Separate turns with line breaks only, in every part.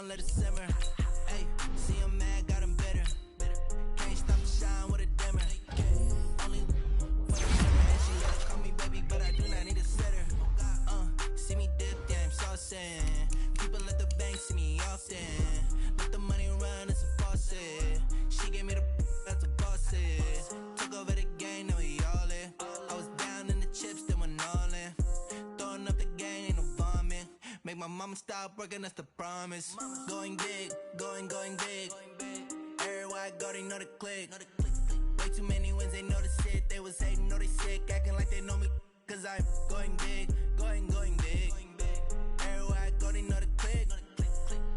let it simmer. Hey, see him mad, got him better. Can't stop the shine with a dimmer. Only for the summer, and she gotta call me baby, but I do not need a setter. See me dip, yeah, I'm saucing. People at the bank see me often. Let the money run, it's a faucet. She gave me the that's a boss is. Took over the game, now we all in. I was down in the chips, then went all in. Throwing up the game, ain't no vomit. Make my mama stop working, that's the promise. Going big, going big. Everywhere I go, they know the click. Way too many wins, they notice it. They was hating, know they sick, acting like they know me. Cause I'm going big, going big. Everywhere I go, they know the click.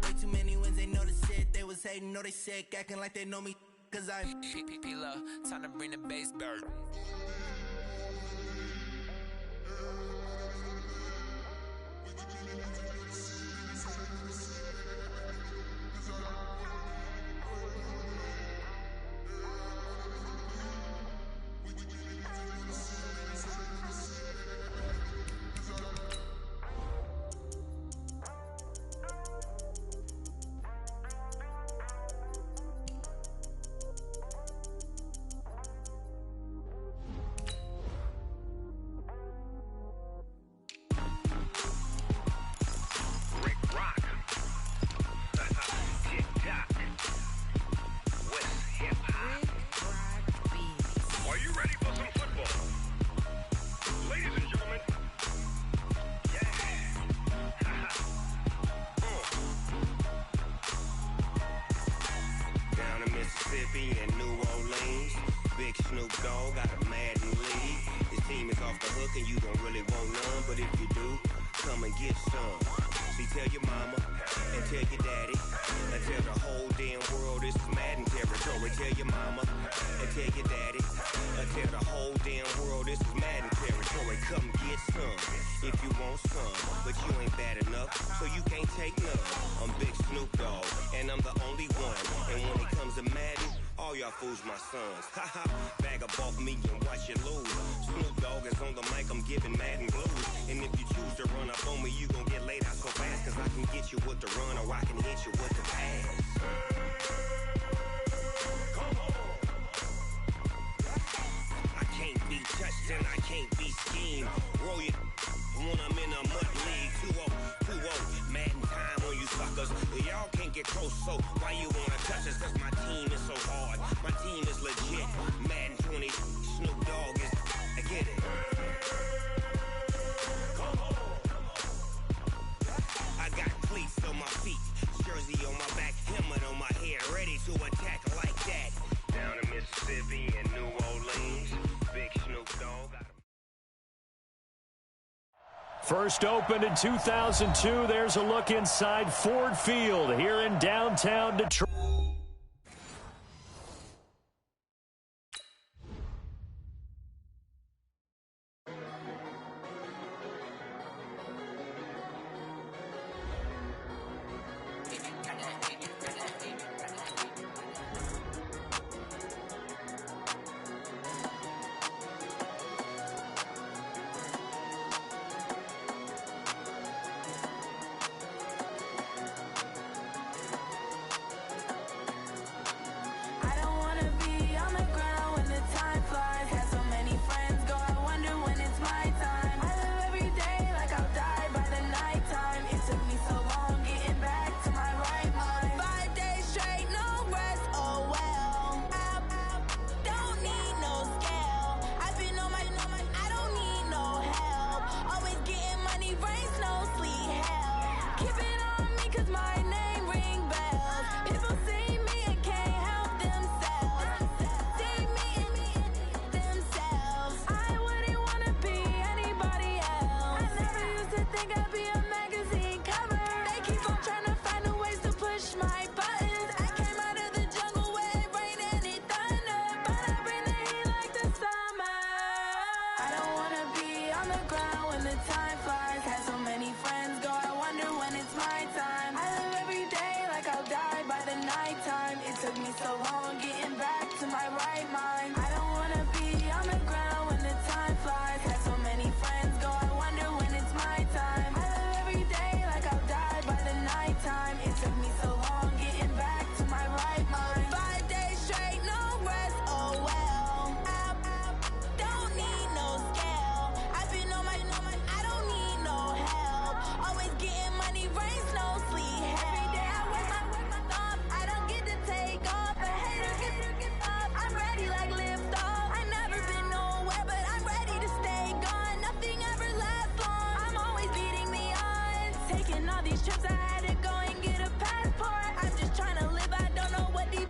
Way too many wins, they notice it. They was hating, know they sick, acting like they know me. Cause I'm P-P-P-Love, time to bring the bass back.
In New Orleans, Big Snoop Dogg got a Madden league. His team is off the hook and you don't really want none, but if you do, come and get some. See, tell your mama and tell your daddy and tell the whole damn world this is Madden territory. Tell your mama and tell your daddy and tell the whole damn world this is Madden territory. Come get some if you want some, but you ain't bad enough, so you can't take none. I'm Big Snoop Dogg and I'm the only one, and when it comes to Madden, all y'all fools my sons. Haha, bag up off me and watch you lose. Snoop Dogg is on the mic, I'm giving Madden blues. And if you choose to run up on me, you gon' get laid out so fast. Cause I can get you with the run or I can hit you with the pass. Come on. I can't be touched and I can't be schemed. Roll you when I'm in a mud league. 2-0, Madden time on you suckers. Y'all can't get close, so why you wanna touch us? Cause my team is so hard, my team is legit. Madden 20, Snoop Dogg is, I get it. Come on. I got cleats on my feet, jersey on my back, helmet on my head, ready to attack like that. Down in Mississippi and New Orleans, Big Snoop Dogg.
First opened in 2002, there's a look inside Ford Field here in downtown Detroit.
Took me so
these trips, I had to go and get a passport. I'm just trying to live, I don't know what deep.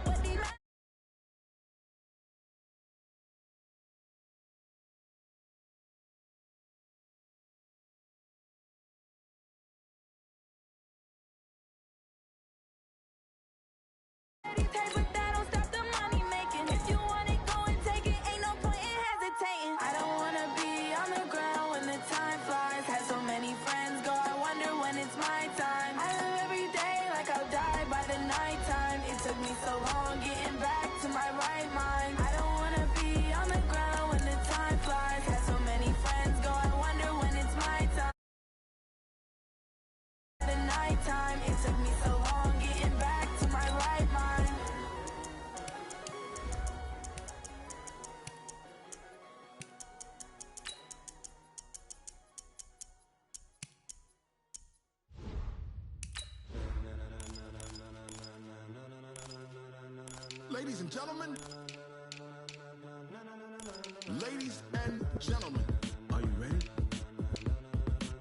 Ladies and gentlemen, are you ready?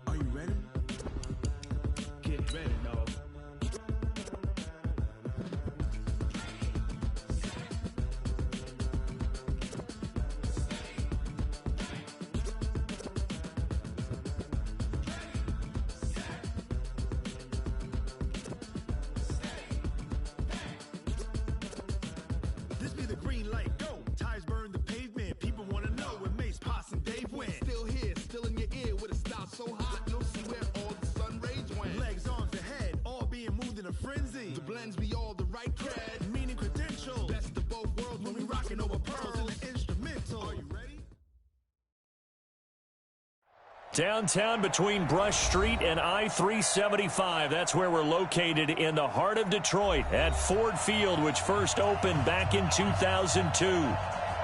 Are you ready? Get ready, dog. This be the green light, go. Tires burn the pavement. People want to know where Mace, Poss, and Dave went. Still here, still in your ear with a style so hot, you'll see where all the sun rays went. Legs, arms, ahead, all being moved in a frenzy. The blends be all the right cred, meaning credentials. Best of both worlds when we rockin' over pearls in the instrumental. Are you ready?
Downtown between Brush Street and I-375. That's where we're located in the heart of Detroit at Ford Field, which first opened back in 2002.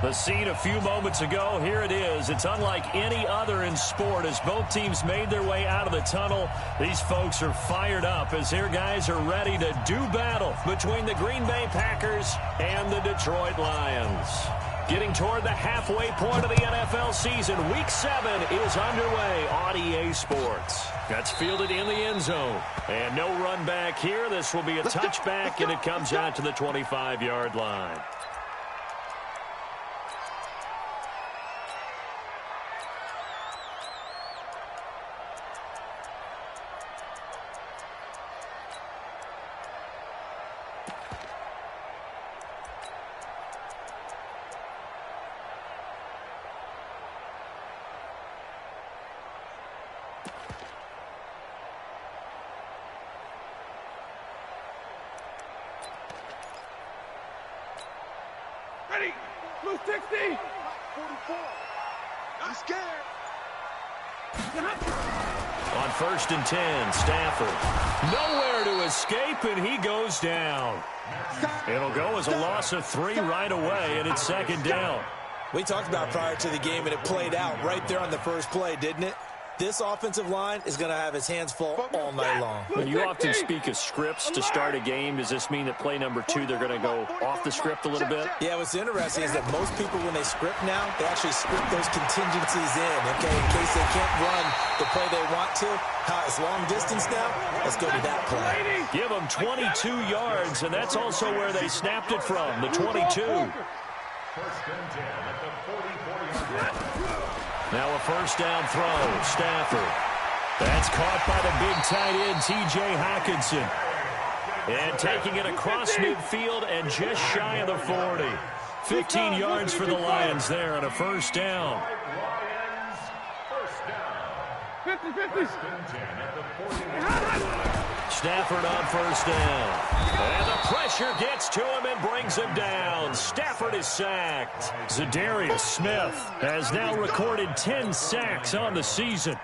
The scene a few moments ago, here it is. It's unlike any other in sport as both teams made their way out of the tunnel. These folks are fired up as their guys are ready to do battle between the Green Bay Packers and the Detroit Lions. Getting toward the halfway point of the NFL season, Week 7 is underway on EA Sports. That's fielded in the end zone. And no run back here. This will be a touchback, and it comes out to the 25-yard line.
Ready? Blue 60. 44. I'm scared.
On 1st and 10, Stafford. Nowhere to escape, and he goes down. It'll go as a loss of 3 right away, and it's 2nd down.
We talked about prior to the game, and it played out right there on the first play, didn't it? This offensive line is going to have its hands full all night long.
When you often speak of scripts to start a game, does this mean that play number 2, they're going to go off the script a little bit?
Yeah, what's interesting is that most people, when they script now, they actually script those contingencies in, okay, in case they can't run the play they want to. It's long distance now. Let's go to that play.
Give them 22 yards, and that's also where they snapped it from, the 22.
First and 10 at the 44-yard line.
Now a first down throw, Stafford. That's caught by the big tight end, T.J. Hockenson. And taking it across midfield and just shy of the 40. 15 yards for the Lions there on a first down.
Lions, first down. 50-50. First and 10 at the 40-yard line.
Stafford on first down. And the pressure gets to him and brings him down. Stafford is sacked. Zadarius Smith has now recorded 10 sacks on the season.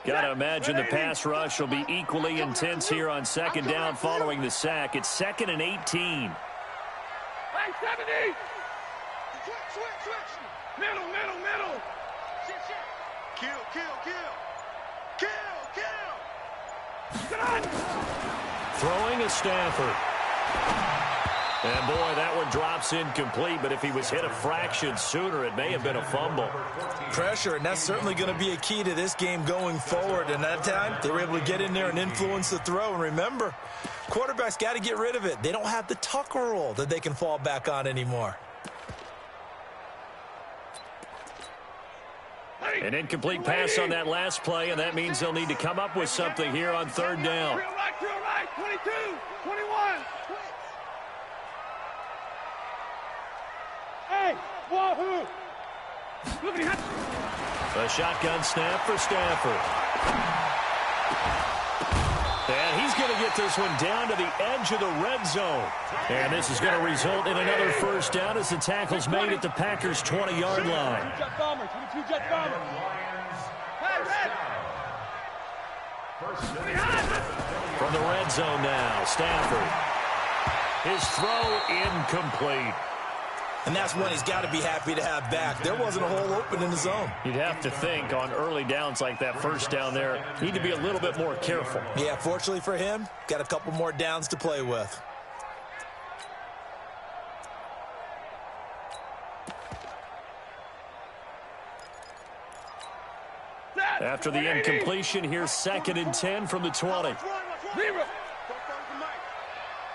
Got to imagine the pass rush will be equally intense here on 2nd down following the sack. It's 2nd and 18.
Hey, 70. Switch. Middle. Kill.
Throwing a Stafford. And, boy, that one drops incomplete, but if he was hit a fraction sooner, it may have been a fumble.
Pressure, and that's certainly going to be a key to this game going forward. And that time, they were able to get in there and influence the throw. And remember, quarterbacks got to get rid of it. They don't have the tuck rule that they can fall back on anymore.
An incomplete pass on that last play, and that means they'll need to come up with something here on third down.
Real right, 22, 21. Hey, wahoo! Look at him.
A shotgun snap for Stafford. And he's going to get this one down to the edge of the red zone. And this is going to result in another first down as the tackle's made at the Packers' 20-yard line.
Jet bomber, 22 jet bomber.
From the red zone now, Stafford. His throw incomplete.
And that's one he's got to be happy to have back. There wasn't a hole open in the zone.
You'd have to think on early downs like that first down there, need to be a little bit more careful.
Yeah, fortunately for him, got a couple more downs to play with.
After the incompletion, here's 2nd and 10 from the 20.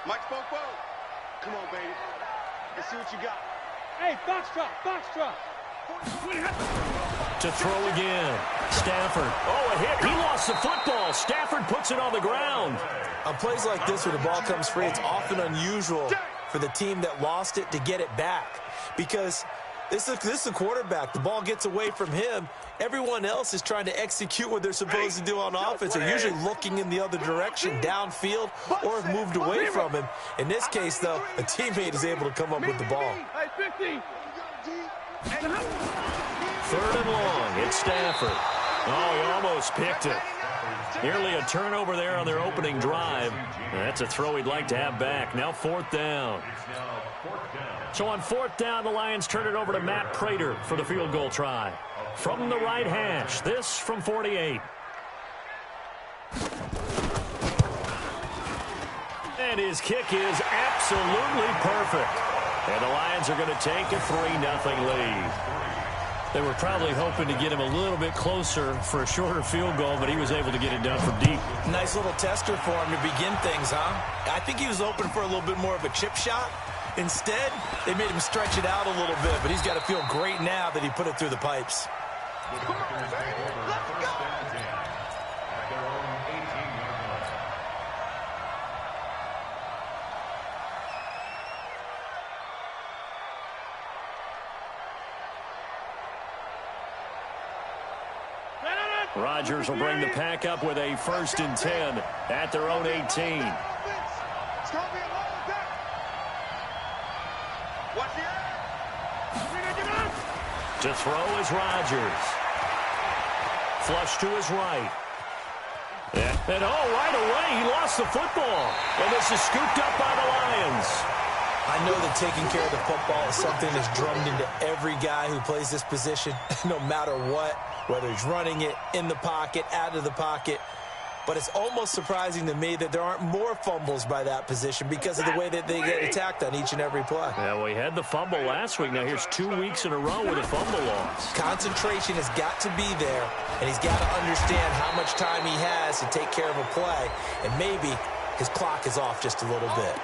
Mike spoke forward. Come on, baby. Let's see what you got.
Hey, box drop.
To throw again. Stafford. Oh, a hit. He lost the football. Stafford puts it on the ground.
On plays like this where the ball comes free, it's often unusual for the team that lost it to get it back. Because this is a quarterback. The ball gets away from him. Everyone else is trying to execute what they're supposed to do on offense. They're usually looking in the other direction, downfield, or have moved away from him. In this case, though, a teammate is able to come up with the ball.
Hey, 50.
3rd and long. It's Stafford. Oh, he almost picked it. Nearly a turnover there on their opening drive. That's a throw he'd like to have back. Now 4th down. So on 4th down, the Lions turn it over to Matt Prater for the field goal try. From the right hash, this from 48. And his kick is absolutely perfect. And the Lions are going to take a 3-0 lead. They were probably hoping to get him a little bit closer for a shorter field goal, but he was able to get it done from deep.
Nice little tester for him to begin things, huh? I think he was open for a little bit more of a chip shot. Instead, they made him stretch it out a little bit, but he's got to feel great now that he put it through the pipes.
Come on, baby. Let's go.
Rodgers will bring the pack up with a 1st and 10 at their own 18.
It's going to be a long day. Watch the air.
To throw is Rodgers. Flush to his right. And oh, right away, he lost the football. And this is scooped up by the Lions.
I know that taking care of the football is something that's drummed into every guy who plays this position, no matter what, whether he's running it, in the pocket, out of the pocket. But it's almost surprising to me that there aren't more fumbles by that position because of the way that they get attacked on each and every play.
Yeah, we had the fumble last week. Now here's 2 weeks in a row with a fumble loss.
Concentration has got to be there, and he's got to understand how much time he has to take care of a play. And maybe his clock is off just a little bit.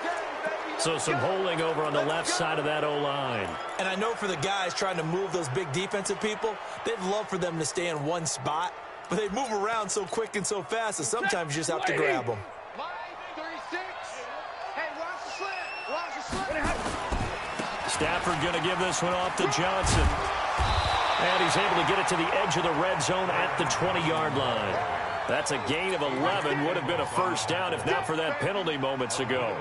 So some holding over on the left side of that O-line.
And I know for the guys trying to move those big defensive people, they'd love for them to stay in one spot. But they move around so quick and so fast that sometimes you just have to grab them.
Line 36. Hey, watch the slant.
Stafford going to give this one off to Johnson. And he's able to get it to the edge of the red zone at the 20-yard line. That's a gain of 11. Would have been a first down if not for that penalty moments ago.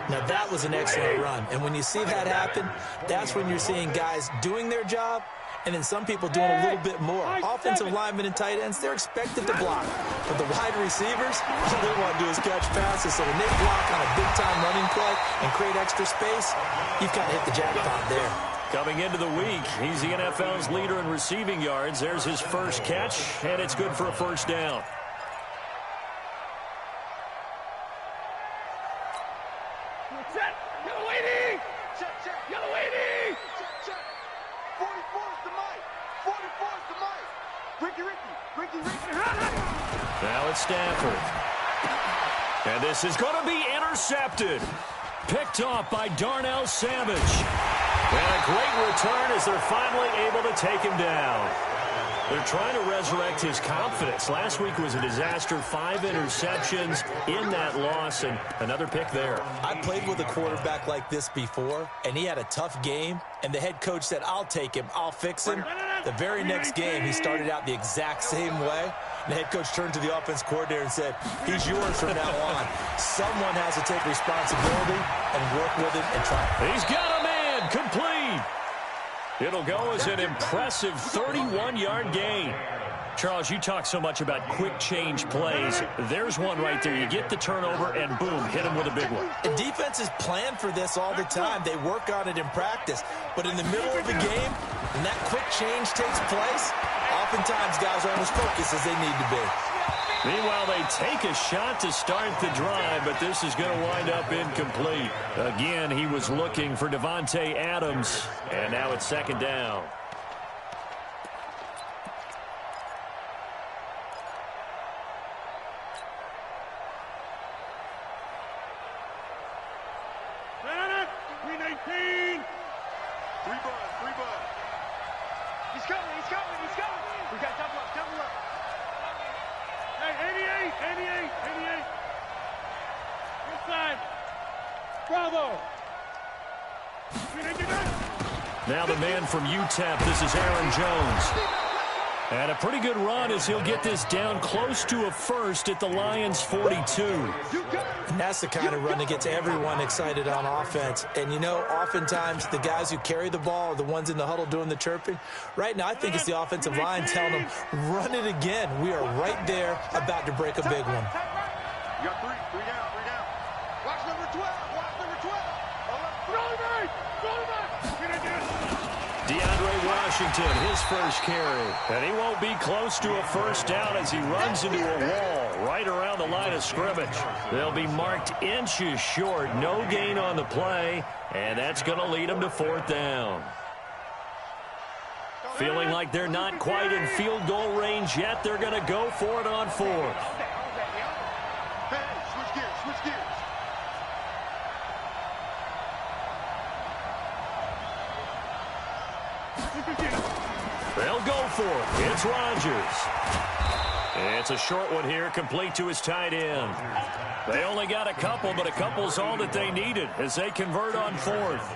Now, that was an excellent run. And when you see that happen, that's when you're seeing guys doing their job and then some people doing a little bit more. Offensive linemen and tight ends, they're expected to block. But the wide receivers, all they want to do is catch passes. So when they block on a big-time running play and create extra space, you've got to hit the jackpot there.
Coming into the week, he's the NFL's leader in receiving yards. There's his first catch, and it's good for a first down.
Set. Go.
Now it's Stafford. And this is going to be intercepted. Picked off by Darnell Savage. And a great return as they're finally able to take him down. They're trying to resurrect his confidence. Last week was a disaster. 5 interceptions in that loss, and another pick there.
I played with a quarterback like this before, and he had a tough game, and the head coach said, I'll take him, I'll fix him. The very next game, he started out the exact same way. The head coach turned to the offense coordinator and said, he's yours from now on. Someone has to take responsibility and work with him and try.
He's got a man complete. It'll go as an impressive 31-yard gain. Charles, you talk so much about quick change plays. There's one right there. You get the turnover, and boom, hit him with a big one.
And defenses plan for this all the time. They work on it in practice. But in the middle of the game, when that quick change takes place, oftentimes guys aren't as focused as they need to be.
Meanwhile, they take a shot to start the drive, but this is going to wind up incomplete. Again, he was looking for Devontae Adams, and now it's second down.
Green 18.
Three bud. He's coming. We got double up.
Hey, 88. Inside. Bravo.
Now the man from UTEP, this is Aaron Jones. And a pretty good run as he'll get this down close to a first at the Lions' 42.
And that's the kind of run that gets everyone excited on offense. And, you know, oftentimes the guys who carry the ball are the ones in the huddle doing the chirping. Right now, I think it's the offensive line telling them, run it again. We are right there about to break a big one.
You got three down. Watch number 12.
DeAndre Washington, his first carry. And he won't be close to a first down as he runs into a wall right around the line of scrimmage. They'll be marked inches short. No gain on the play, and that's going to lead them to fourth down. Feeling like they're not quite in field goal range yet, they're going to go for it on fourth.
Hey, switch gears.
They'll go for it. It's Rodgers. It's a short one here, complete to his tight end. They only got a couple, but a couple's all that they needed as they convert on fourth.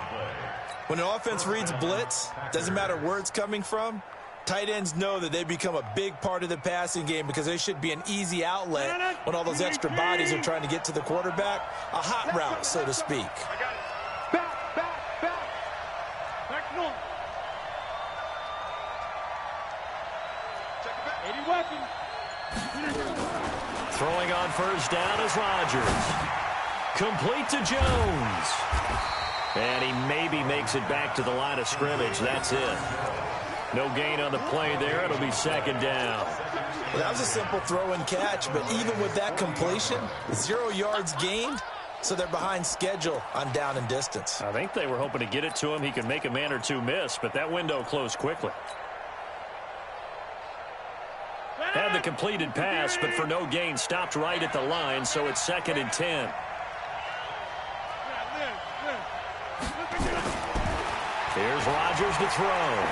When an offense reads blitz, doesn't matter where it's coming from, tight ends know that they become a big part of the passing game because they should be an easy outlet when all those extra bodies are trying to get to the quarterback. A hot route, so to speak.
I got it. Back.
Back north.
Check it back.
80 weapons.
Throwing on first down is Rodgers. Complete to Jones. And he maybe makes it back to the line of scrimmage. That's it. No gain on the play there. It'll be second down.
Well, that was a simple throw and catch, but even with that completion, 0 yards gained, so they're behind schedule on down and distance.
I think they were hoping to get it to him. He could make a man or two miss, but that window closed quickly. Had the completed pass, but for no gain, stopped right at the line, so it's 2nd and 10. Here's Rodgers to throw.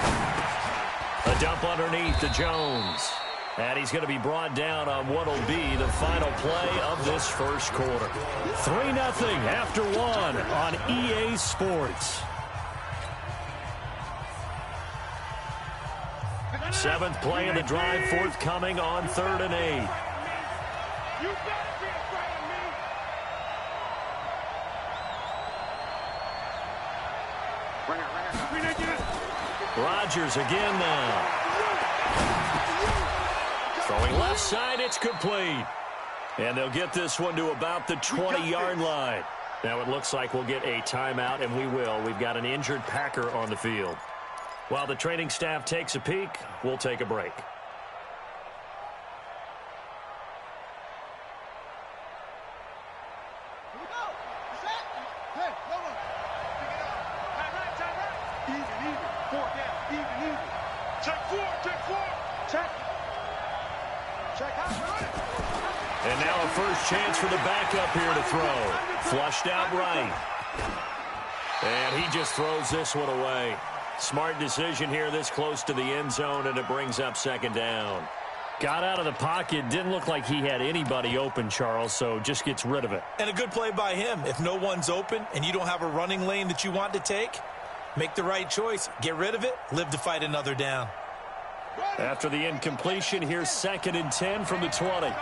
A dump underneath to Jones. And he's going to be brought down on what will be the final play of this first quarter. 3-0 after 1 on EA Sports. 7th play of the drive forthcoming on 3rd and 8.
You better be afraid of me.
Rodgers again now. Throwing left side, it's complete. And they'll get this one to about the 20-yard line. Now it looks like we'll get a timeout, and we will. We've got an injured Packer on the field. While the training staff takes a peek, we'll take a break.
Even. 4 down. Even. Check 4. Check.
And now a first chance for the backup here to throw. Flushed out right. And he just throws this one away. Smart decision here this close to the end zone, and it brings up second down. Got out of the pocket. Didn't look like he had anybody open, Charles, so just gets rid of it.
And a good play by him. If no one's open and you don't have a running lane that you want to take, make the right choice. Get rid of it. Live to fight another down.
After the incompletion, here's 2nd and 10 from the 20.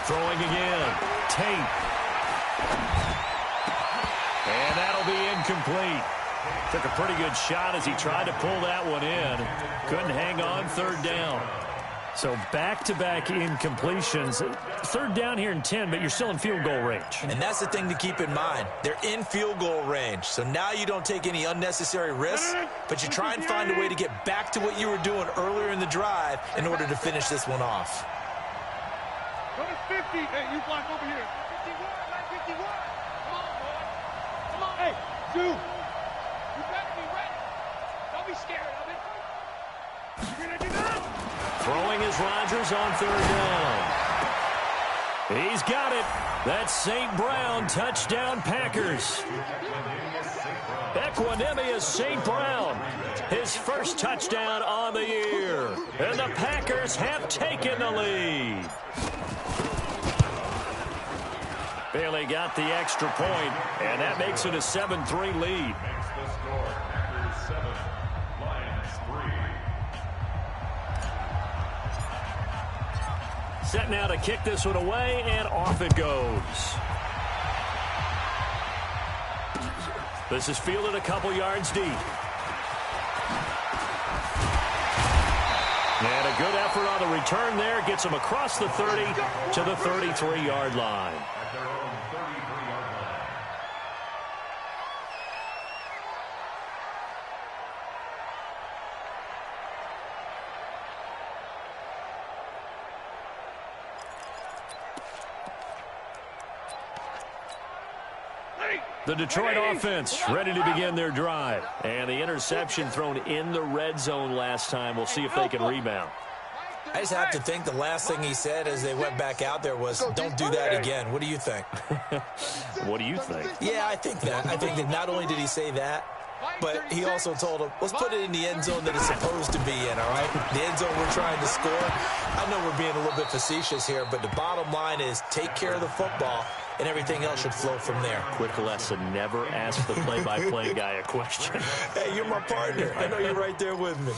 Throwing again. Tate. And that'll be incomplete. Took a pretty good shot as he tried to pull that one in. Couldn't hang on, 3rd down. So back-to-back incompletions. 3rd down here in 10, but you're still in field goal range.
And that's the thing to keep in mind. They're in field goal range. So now you don't take any unnecessary risks, but you try and find a way to get back to what you were doing earlier in the drive in order to finish this one off.
Go to 50. Hey, you block over here. 51, 51. Come on, boy. Come on. Hey, dude. You better be ready. Don't be scared of it. You're going to do that.
Throwing is Rodgers on 3rd down. He's got it. That's St. Brown. Touchdown, Packers. Equanimous St. Brown. His first touchdown on the year. And the Packers have taken the lead. Bailey got the extra point, and that makes it a 7-3 lead.
Makes the score Packers 7, Lions 3.
Set now to kick this one away, and off it goes. This is fielded a couple yards deep. And a good effort on the return there. Gets him across the 30 to the 33-yard line.
At their own 33-yard line.
The Detroit offense ready to begin their drive. And the interception thrown in the red zone last time. We'll see if they can rebound.
I just have to think the last thing he said as they went back out there was, don't do that again. What do you think?
What do you think?
Yeah, I think that. I think that not only did he say that, but he also told him, let's put it in the end zone that it's supposed to be in, all right? The end zone we're trying to score. I know we're being a little bit facetious here, but the bottom line is take care of the football, and everything else should flow from there.
Quick lesson, never ask the play-by-play guy a question.
Hey, you're my partner. I know you're right there with me.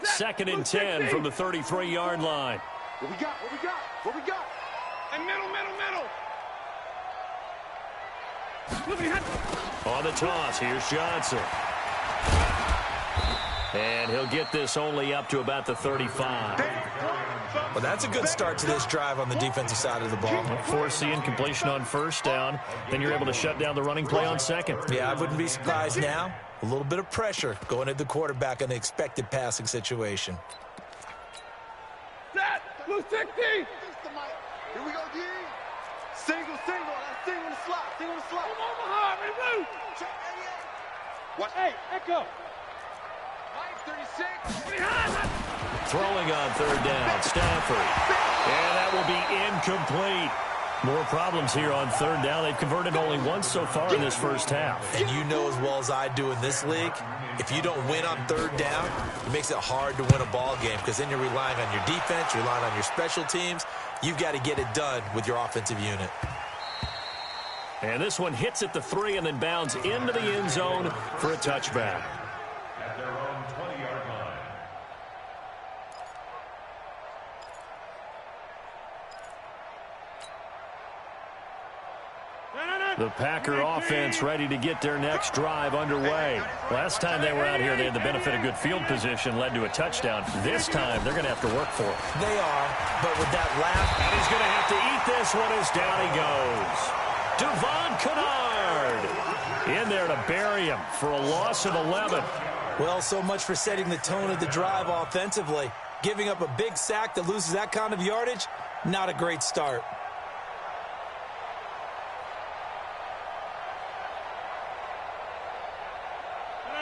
2nd and 10 from the 33-yard line.
What we got? What we got? What we got? And middle.
On the toss, here's Johnson. And he'll get this only up to about the 35.
Well, that's a good start to this drive on the defensive side of the ball.
Force the incompletion on 1st down. Then you're able to shut down the running play on 2nd.
Yeah, I wouldn't be surprised now. A little bit of pressure going at the quarterback in the expected passing situation.
Set. Blue 60. Here we go, D. Single. That's single in the slot. Come on behind me, blue. Check 88. What? Hey, echo. 36.
Throwing on 3rd down, Stafford. And that will be incomplete. More problems here on 3rd down. They've converted only once so far in this first half.
And you know as well as I do in this league, if you don't win on 3rd down, it makes it hard to win a ball game because then you're relying on your defense, you're relying on your special teams. You've got to get it done with your offensive unit.
And this one hits at the 3 and then bounds into the end zone for a touchback.
At their own 20-yard line.
The Packer offense ready to get their next drive underway. Last time they were out here, they had the benefit of good field position, led to a touchdown. This time, they're going to have to work for it.
They are, but with that last...
And he's going to have to eat this one as down he goes. Devon Kennard in there to bury him for a loss of 11.
Well, so much for setting the tone of the drive offensively. Giving up a big sack that loses that kind of yardage, not a great start.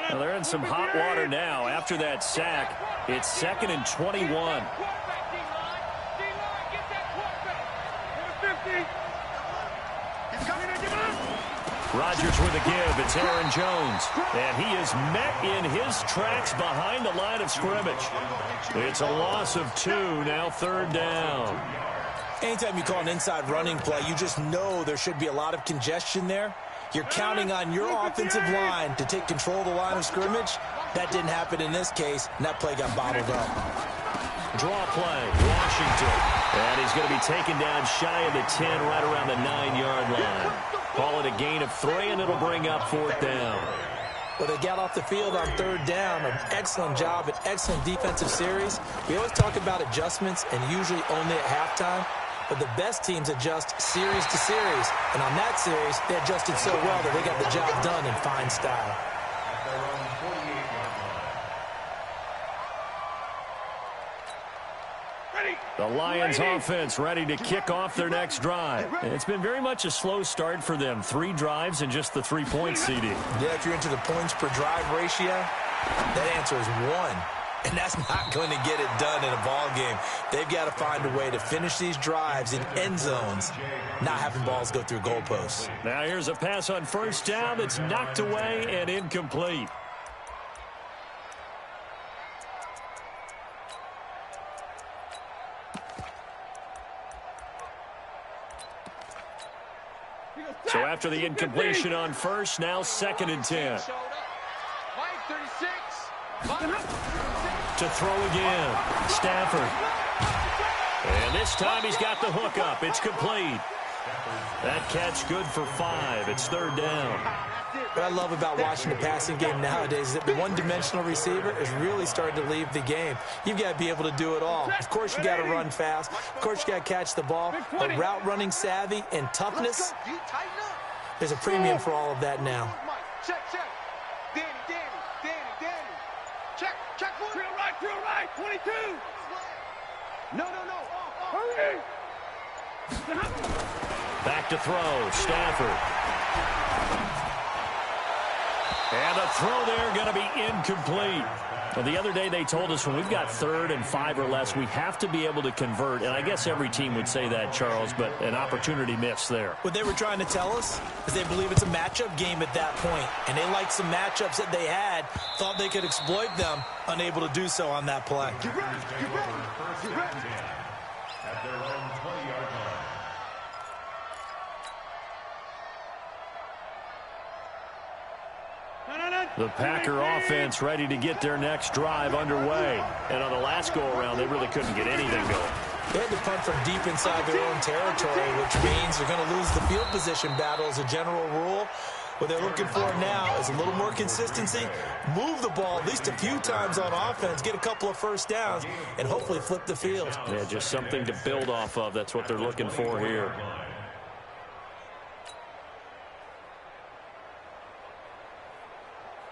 Well, they're in some hot water now. After that sack, it's 2nd and 21. Rodgers with a give. It's Aaron Jones. And he is met in his tracks behind the line of scrimmage. It's a loss of 2, now 3rd down.
Anytime you call an inside running play, you just know there should be a lot of congestion there. You're counting on your offensive line to take control of the line of scrimmage. That didn't happen in this case, and that play got bottled up.
Draw play, Washington. And he's going to be taken down shy of the 10, right around the 9-yard line. Call it a gain of 3, and it'll bring up 4th down.
Well, they got off the field on 3rd down. An excellent job, an excellent defensive series. We always talk about adjustments, and usually only at halftime. But the best teams adjust series to series. And on that series, they adjusted so well that they got the job done in fine style.
The Lions offense ready to kick off their next drive. And it's been very much a slow start for them. 3 drives and just the 3-point CD.
Yeah, if you're into the points per drive ratio, that answer is 1. And that's not going to get it done in a ball game. They've got to find a way to finish these drives in end zones, not having balls go through goalposts.
Now here's a pass on 1st down that's knocked away and incomplete. So after the incompletion on 1st, now 2nd and 10. To throw again, Stafford. And this time he's got the hook up. It's complete. That catch good for 5. It's 3rd down.
What I love about watching the passing game nowadays is that the one-dimensional receiver is really starting to leave the game. You've got to be able to do it all. Of course, you got to run fast. Of course, you got to catch the ball. But route running savvy and toughness, there's a premium for all of that now.
Check. Check. Drill right. 22. No. Hurry.
Back to throw, Stafford. And the throw there going to be incomplete. Well, the other day they told us when we've got 3rd and 5 or less, we have to be able to convert. And I guess every team would say that, Charles, but an opportunity missed there.
What they were trying to tell us is they believe it's a matchup game at that point. And they liked some matchups that they had, thought they could exploit them, unable to do so on that play.
Get ready. At their own 20-yard line.
The Packer offense ready to get their next drive underway. And on the last go-around, they really couldn't get anything going.
They had to punt from deep inside their own territory, which means they're going to lose the field position battle as a general rule. What they're looking for now is a little more consistency, move the ball at least a few times on offense, get a couple of 1st downs, and hopefully flip the field.
Yeah, just something to build off of. That's what they're looking for here.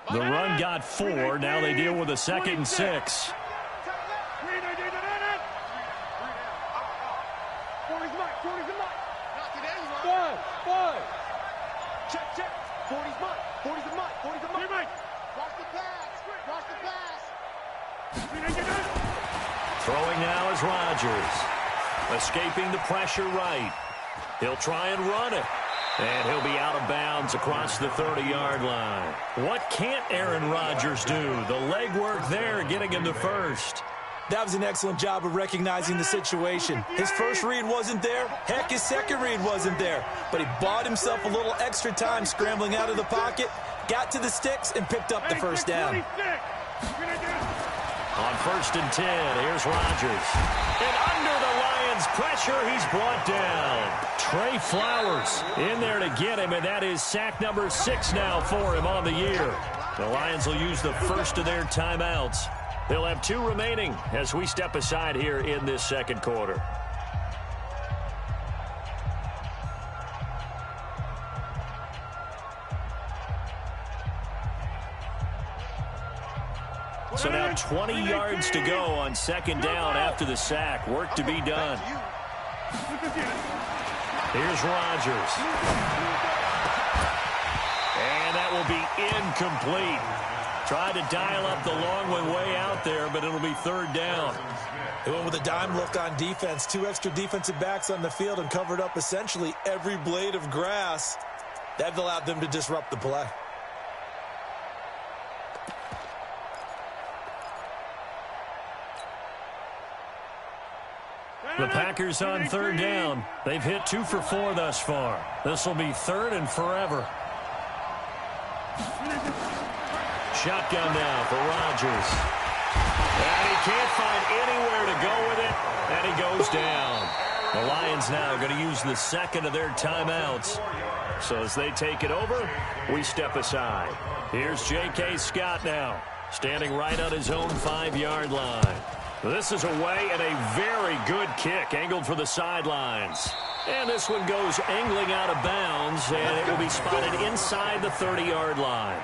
The run got 4. Now they deal with a 2nd and 6.
40's mine. Five. Check. 40's mine. Watch the pass.
Throwing now is Rodgers. Escaping the pressure right. He'll try and run it. And he'll be out of bounds across the 30-yard line. What can't Aaron Rodgers do? The legwork there getting him to 1st.
That was an excellent job of recognizing the situation. His first read wasn't there. Heck, his second read wasn't there. But he bought himself a little extra time scrambling out of the pocket, got to the sticks, and picked up the 1st down.
On 1st and 10, here's Rodgers. And under the Lions' pressure, he's brought down. Trey Flowers in there to get him, and that is sack number 6 now for him on the year. The Lions will use the first of their timeouts. They'll have 2 remaining as we step aside here in this 2nd quarter. So now 20 yards to go on second down after the sack. Work to be done. Here's Rodgers. And that will be incomplete. Tried to dial up the long one way out there, but it'll be third down.
They went with a dime look on defense. 2 extra defensive backs on the field and covered up essentially every blade of grass. That allowed them to disrupt the play.
The Packers on third down. They've hit 2 for 4 thus far. This will be third and forever. Shotgun now for Rodgers. And he can't find anywhere to go with it, and he goes down. The Lions now going to use the second of their timeouts. So as they take it over, we step aside. Here's J.K. Scott now, standing right on his own 5-yard line. This is away and a very good kick, angled for the sidelines. And this one goes angling out of bounds, and it will be spotted inside the 30-yard line.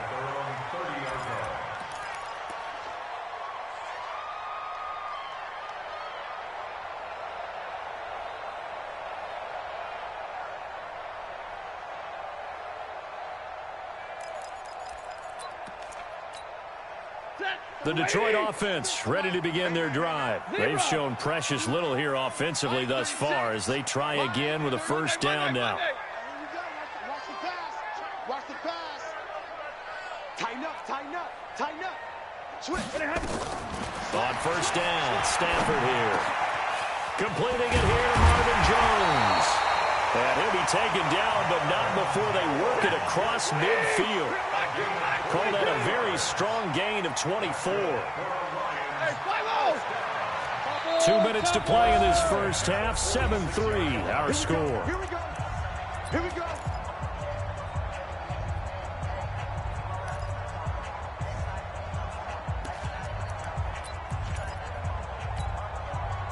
The Detroit offense ready to begin their drive. They've shown precious little here offensively thus far as they try again with a first down now.
Watch the pass. Watch the pass. Tighten up, tighten up, tighten up. Switch.
On first down, Stafford here. Completing it here to Marvin Jones. And he'll be taken down, but not before they work it across midfield. Call that a very strong gain of 24. 2 minutes to play in this first half. 7-3, our score.
Here we go. Here we go.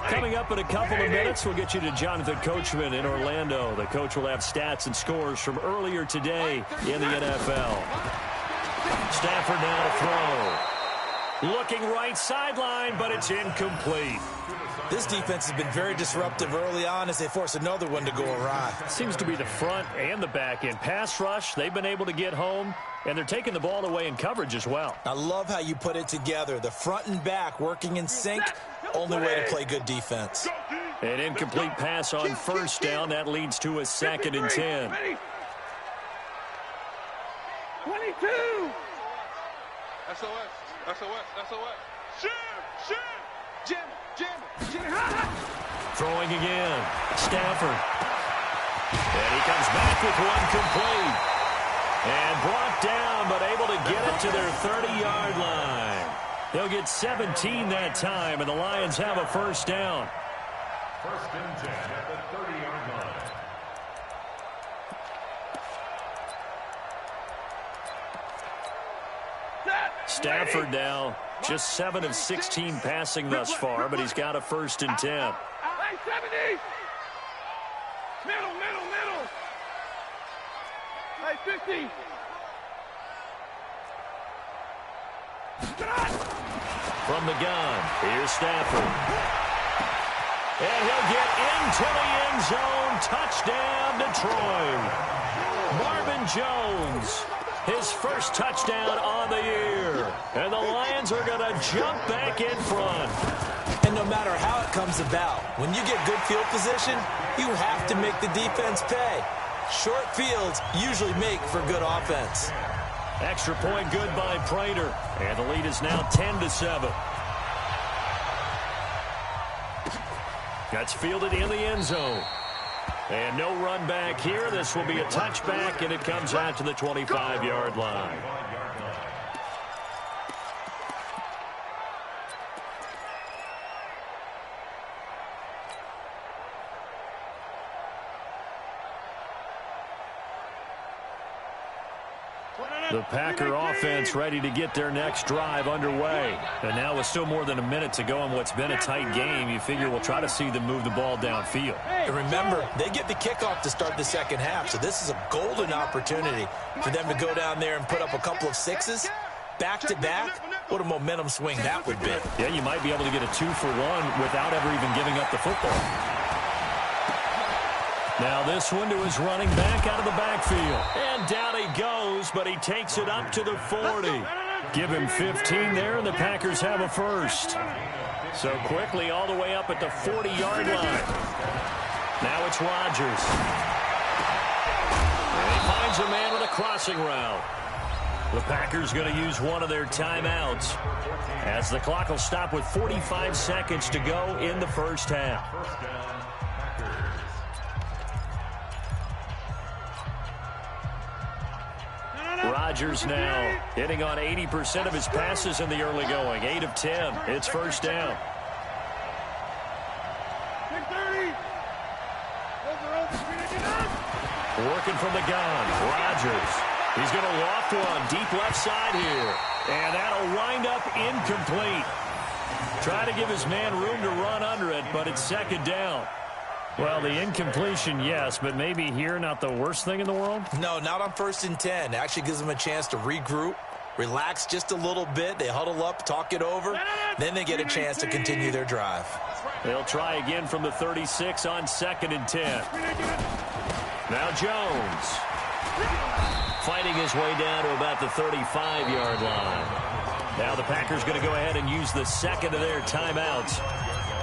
Coming up in a couple of minutes, we'll get you to Jonathan Coachman in Orlando. The coach will have stats and scores from earlier today in the NFL. Stafford now to throw. Looking right sideline, but it's incomplete.
This defense has been very disruptive early on as they force another one to go awry.
Seems to be the front and the back end. Pass rush, they've been able to get home, and they're taking the ball away in coverage as well.
I love how you put it together. The front and back working in sync, only way to play good defense.
An incomplete pass on first down. That leads to a 2nd and 10.
22. SOS, SOS, SOS. Shoot, shoot. Jim, Jim, Jim.
Throwing again. Stafford. And he comes back with one complete. And brought down, but able to get it to their 30-yard line. They'll get 17 that time, and the Lions have a first down.
First and 10 at the 30-yard line.
Stafford now just 7 of 16 passing thus far, but he's got a first and 10.
Hey, 70. Middle, middle, middle. Hey, 50.
From the gun, here's Stafford. And he'll get into the end zone. Touchdown, Detroit. Marvin Jones, his first touchdown on the year. And the Lions are going to jump back in front.
And no matter how it comes about, when you get good field position, you have to make the defense pay. Short fields usually make for good offense.
Extra point good by Prater. And the lead is now 10-7. That's fielded in the end zone. And no run back here. This will be a touchback, and it comes out to the 25-yard line. The Packer offense ready to get their next drive underway. And now with still more than a minute to go in what's been a tight game, you figure we'll try to see them move the ball downfield.
And remember, they get the kickoff to start the second half, so this is a golden opportunity for them to go down there and put up a couple of sixes back-to-back What a momentum swing that would be.
Yeah, you might be able to get a 2-for-1 without ever even giving up the football. Now this one to his running back out of the backfield. And down he goes, but he takes it up to the 40. Give him 15 there, and the Packers have a first. So quickly all the way up at the 40-yard line. Now it's Rodgers. And he finds a man with a crossing route. The Packers going to use one of their timeouts as the clock will stop with 45 seconds to go in the first half. Rodgers now hitting on 80% of his passes in the early going. 8 of 10. It's first down. Working from the gun. Rodgers. He's going to loft one deep left side here. And that'll wind up incomplete. Try to give his man room to run under it, but it's second down. Well, the incompletion, yes, but maybe here not the worst thing in the world?
No, not on 1st and 10. Actually gives them a chance to regroup, relax just a little bit. They huddle up, talk it over. Then they get a chance to continue their drive.
They'll try again from the 36 on 2nd and 10. Now Jones. Fighting his way down to about the 35-yard line. Now the Packers going to go ahead and use the second of their timeouts,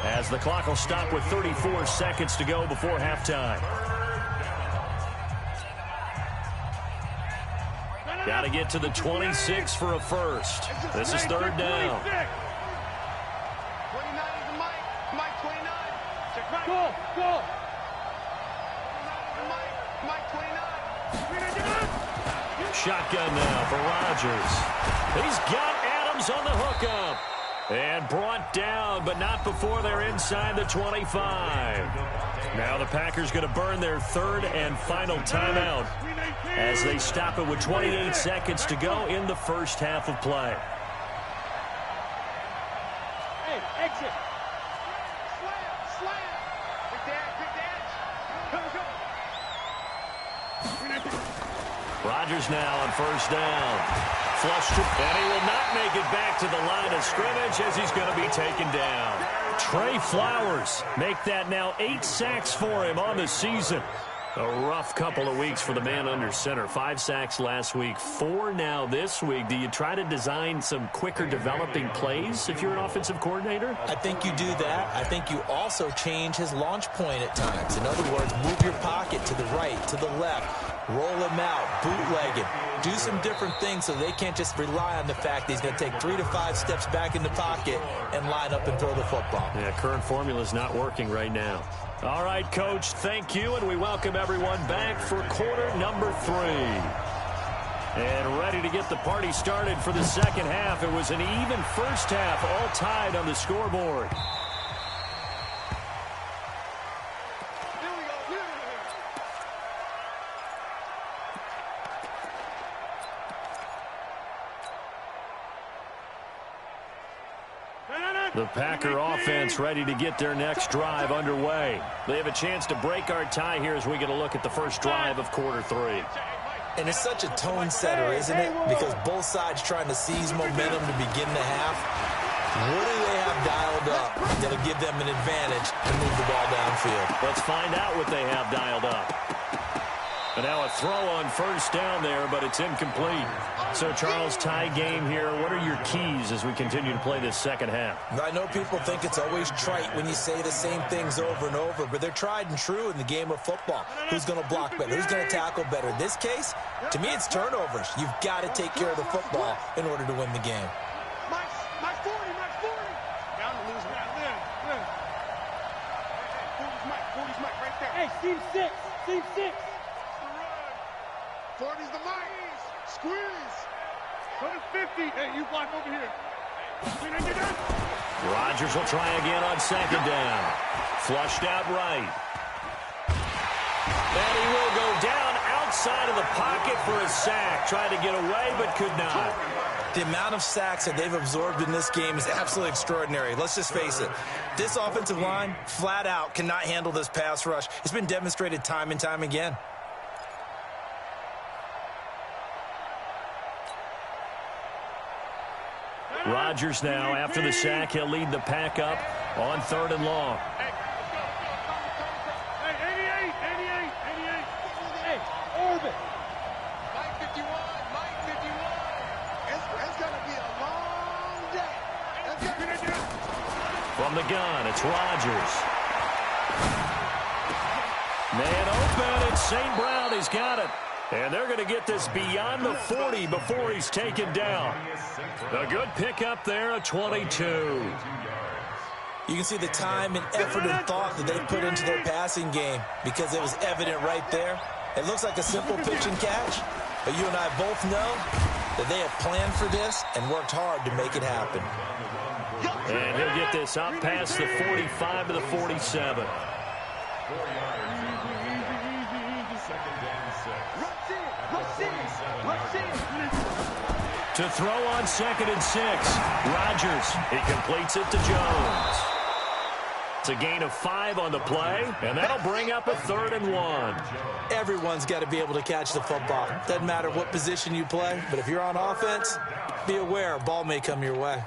as the clock will stop with 34 seconds to go before halftime. Got to get to the 26 for a first. This is third down.
29 is the Mike 29. Go, go. 29 is Mike 29.
Shotgun now for Rodgers. He's got Adams on the hookup. And brought down, but not before they're inside the 25. Now the Packers going to burn their third and final timeout as they stop it with 28 seconds to go in the first half of play.
Hey, exit. Slam. Big dash.
Rodgers now on first down. Flush to, and he will not make it back to the line of scrimmage as he's going to be taken down. Trey Flowers make that now 8 sacks for him on the season. A rough couple of weeks for the man under center. 5 sacks last week, 4 now this week. Do you try to design some quicker developing plays if you're an offensive coordinator?
I think you do that. I think you also change his launch point at times. In other words, move your pocket to the right, to the left, roll him out, bootleg him. Do some different things so they can't just rely on the fact that he's going to take 3 to 5 steps back in the pocket and line up and throw the football.
Yeah, current formula is not working right now. All right, Coach, thank you, and we welcome everyone back for quarter number 3. And ready to get the party started for the second half. It was an even first half, all tied on the scoreboard. The Packer offense ready to get their next drive underway. They have a chance to break our tie here as we get a look at the first drive of quarter 3.
And it's such a tone setter, isn't it? Because both sides trying to seize momentum to begin the half. What do they have dialed up that'll give them an advantage to move the ball downfield?
Let's find out what they have dialed up. And now a throw on first down there, but it's incomplete. So, Charles, tie game here. What are your keys as we continue to play this second half?
I know people think it's always trite when you say the same things over and over, but they're tried and true in the game of football. Who's going to block better? Who's going to tackle better? In this case, to me, it's turnovers. You've got to take care of the football in order to win the game.
Mike 40. Down to lose. Live. 40's Mike right there. Hey, Team 6. 40's the Mike. Squeeze. Go to 50. Hey, you block over here.
Rodgers will try again on second down. Flushed out right. And he will go down outside of the pocket for a sack. Tried to get away, but could not.
The amount of sacks that they've absorbed in this game is absolutely extraordinary. Let's just face it. This offensive line, flat out, cannot handle this pass rush. It's been demonstrated time and time again.
Rodgers now, after the sack, he'll lead the pack up on 3rd and long.
Hey, let's go. Hey, 88. Hey, Orbit. Mike 51. It's going to be a long day.
From the gun, it's Rodgers. Man open, it's St. Brown. He's got it. And they're going to get this beyond the 40 before he's taken down. A good pickup there, a 22.
You can see the time and effort and thought that they put into their passing game because it was evident right there. It looks like a simple pitch and catch, but you and I both know that they have planned for this and worked hard to make it happen.
And he'll get this up past the 45 to the 47. To throw on 2nd and 6. Rodgers, he completes it to Jones. It's a gain of 5 on the play, and that'll bring up a 3rd and 1.
Everyone's got to be able to catch the football. Doesn't matter what position you play, but if you're on offense, be aware a ball may come your way.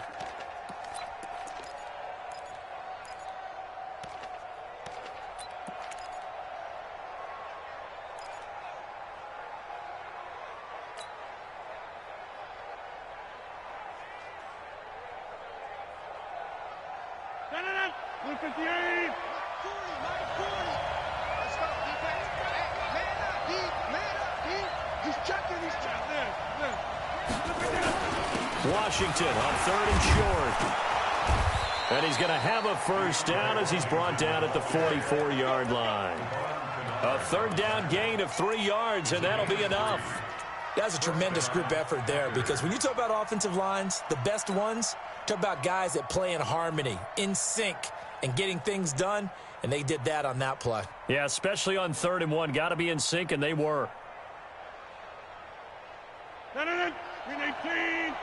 Washington on 3rd and short. And he's going to have a first down as he's brought down at the 44-yard line. A 3rd down gain of 3 yards, and that'll be enough.
That's a tremendous group effort there because when you talk about offensive lines, the best ones, talk about guys that play in harmony, in sync, and getting things done, and they did that on that play.
Yeah, especially on 3rd and 1. Got to be in sync, and they were.
18.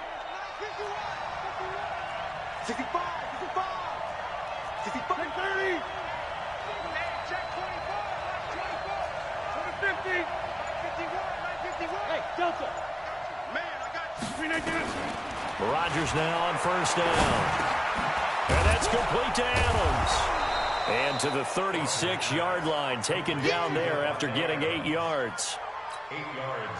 65. 30. Check 24. 50. 51. Hey, Delta. Man, I got you.
Rodgers now on 1st down. And that's complete to Adams. And to the 36-yard line, taken down there after getting 8 yards.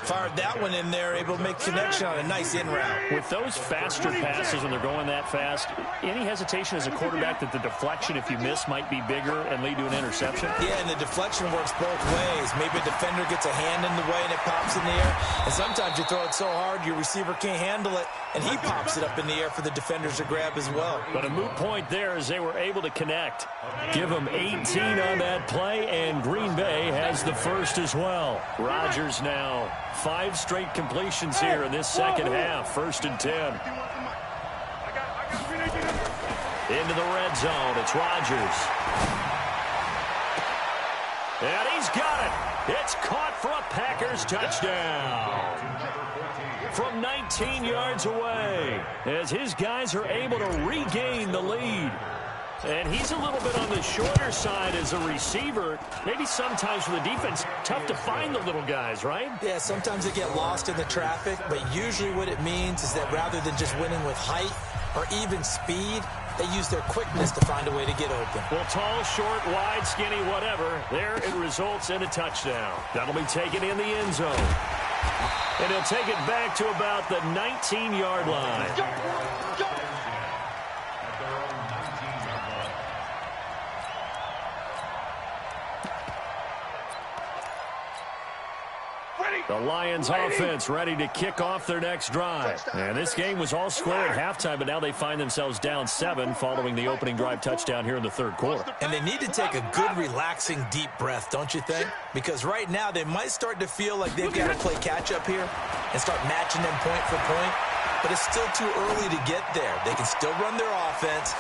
Fired that one in there, able to make connection on a nice in route.
With those faster passes when they're going that fast, any hesitation as a quarterback that the deflection, if you miss, might be bigger and lead to an interception?
Yeah, and the deflection works both ways. Maybe a defender gets a hand in the way and it pops in the air. And sometimes you throw it so hard your receiver can't handle it, and he pops it up in the air for the defenders to grab as well.
But a moot point there as they were able to connect. Give them 18 on that play, and Green Bay has the first as well. Rodgers now 5 straight completions here in this second half. 1st and 10. Into the red zone. It's Rodgers. And he's got it. It's caught for a Packers touchdown. From 19 yards away, as his guys are able to regain the lead. And he's a little bit on the shorter side as a receiver. Maybe sometimes for the defense, tough to find the little guys, right?
Yeah, sometimes they get lost in the traffic, but usually what it means is that rather than just winning with height or even speed, they use their quickness to find a way to get open.
Well, tall, short, wide, skinny, whatever, there it results in a touchdown. That'll be taken in the end zone. And he'll take it back to about the 19-yard line. The Lions offense ready to kick off their next drive. And this game was all square at halftime, but now they find themselves down 7 following the opening drive touchdown here in the 3rd quarter.
And they need to take a good, relaxing, deep breath, don't you think? Because right now they might start to feel like they've got to play catch-up here and start matching them point for point. But it's still too early to get there. They can still run their offense.